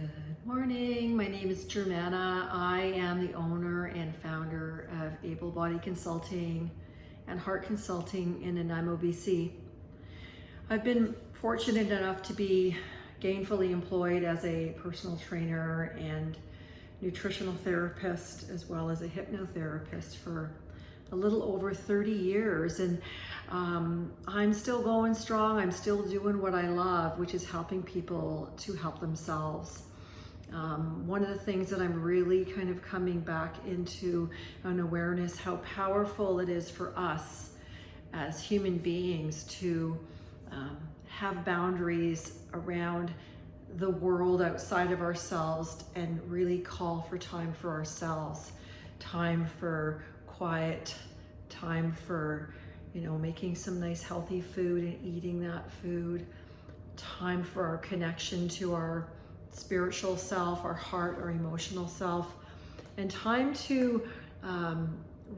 Good morning. My name is Germana. I am the owner and founder of Able Body Consulting and Heart Consulting in Nanaimo, BC. I've been fortunate enough to be gainfully employed as a personal trainer and nutritional therapist, as well as a hypnotherapist for a little over 30 years. And I'm still going strong. I'm still doing what I love, which is helping people to help themselves. One of the things that I'm really kind of coming back into an awareness how powerful it is for us as human beings to have boundaries around the world outside of ourselves and really call for time for ourselves, time for quiet, time for, making some nice healthy food and eating that food, time for our connection to our spiritual self, our heart, our emotional self, and time to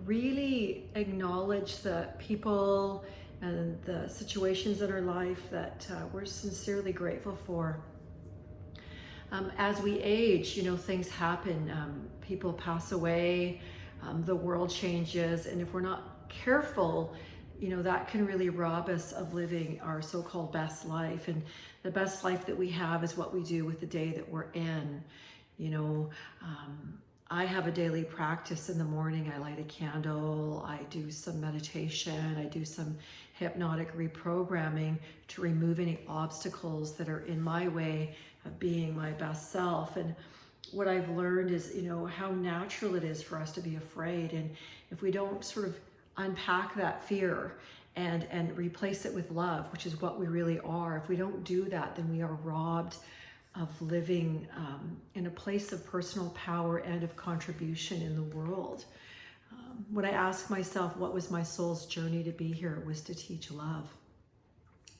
really acknowledge the people and the situations in our life that we're sincerely grateful for. As we age, things happen. People pass away, the world changes, and if we're not careful, that can really rob us of living our so-called best life. And the best life that we have is what we do with the day that we're in. I have a daily practice in the morning. I light a candle, I do some meditation, I do some hypnotic reprogramming to remove any obstacles that are in my way of being my best self. And what I've learned is, how natural it is for us to be afraid. And if we don't sort of unpack that fear and replace it with love, which is what we really are, if we don't do that, then we are robbed of living in a place of personal power and of contribution in the world. When I asked myself what was my soul's journey to be here, it was to teach love.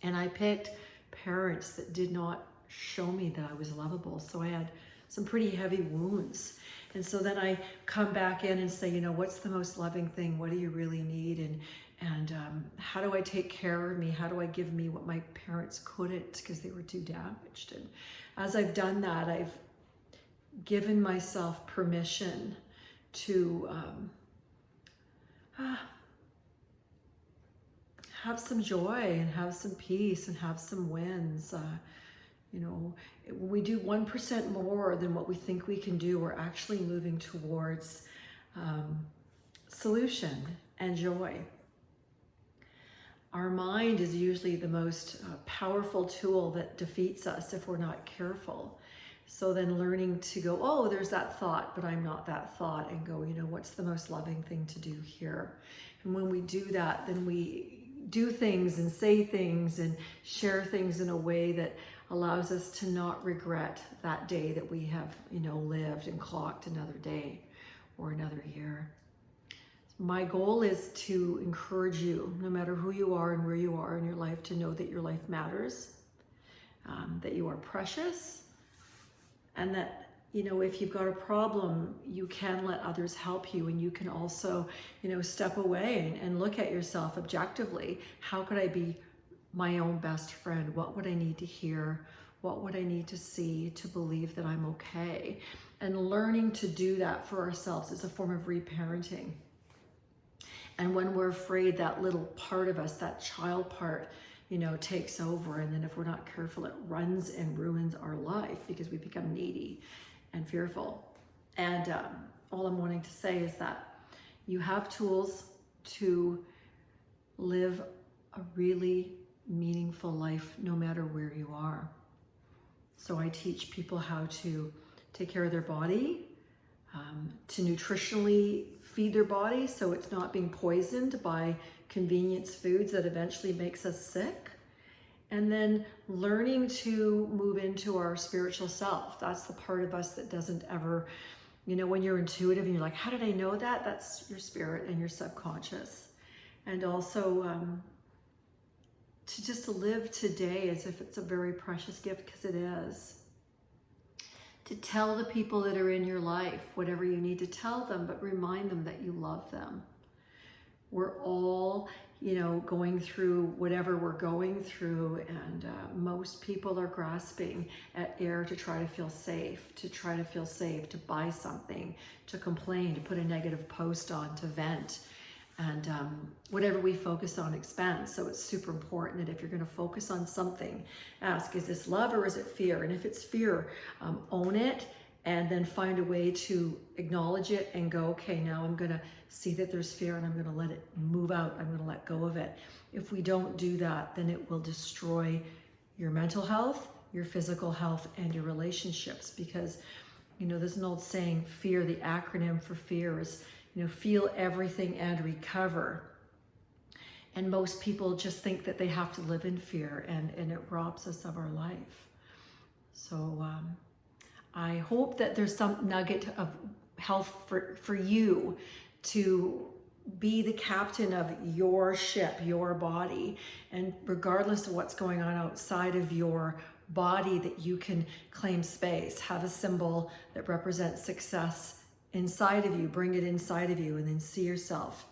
And I picked parents that did not show me that I was lovable. So I had some pretty heavy wounds. And so then I come back in and say, what's the most loving thing? What do you really need? And how do I take care of me? How do I give me what my parents couldn't because they were too damaged? And as I've done that, I've given myself permission to have some joy and have some peace and have some wins. When we do 1% more than what we think we can do, we're actually moving towards solution and joy. Our mind is usually the most powerful tool that defeats us if we're not careful. So then learning to go, oh, there's that thought, but I'm not that thought, and go, what's the most loving thing to do here? And when we do that, then we do things and say things and share things in a way that allows us to not regret that day that we have, lived and clocked another day or another year. My goal is to encourage you, no matter who you are and where you are in your life, to know that your life matters, that you are precious, and that, if you've got a problem, you can let others help you, and you can also, step away and look at yourself objectively. How could I be my own best friend? What would I need to hear? What would I need to see to believe that I'm okay? And learning to do that for ourselves is a form of reparenting. And when we're afraid, that little part of us, that child part, takes over. And then if we're not careful, it runs and ruins our life because we become needy and fearful. And all I'm wanting to say is that you have tools to live a really meaningful life no matter where you are. So I teach people how to take care of their body, to nutritionally feed their body so it's not being poisoned by convenience foods that eventually makes us sick. And then learning to move into our spiritual self. That's the part of us that doesn't ever, when you're intuitive and you're like, how did I know that? That's your spirit and your subconscious. And also to just live today as if it's a very precious gift, because it is. To tell the people that are in your life whatever you need to tell them, but remind them that you love them. We're all, you know, going through whatever we're going through, and most people are grasping at air to try to feel safe, to buy something, to complain, to put a negative post on, to vent. And whatever we focus on expands. So it's super important that if you're going to focus on something, ask, is this love or is it fear? And if it's fear, own it, and then find a way to acknowledge it and go, okay, now I'm going to see that there's fear and I'm going to let it move out. I'm going to let go of it. If we don't do that, then it will destroy your mental health, your physical health, and your relationships. Because, you know, there's an old saying, fear, the acronym for fear is, you know, feel everything and recover. And most people just think that they have to live in fear, and it robs us of our life. So I hope that there's some nugget of health for you to be the captain of your ship, your body, and regardless of what's going on outside of your body, that you can claim space, have a symbol that represents success inside of you, bring it inside of you, and then see yourself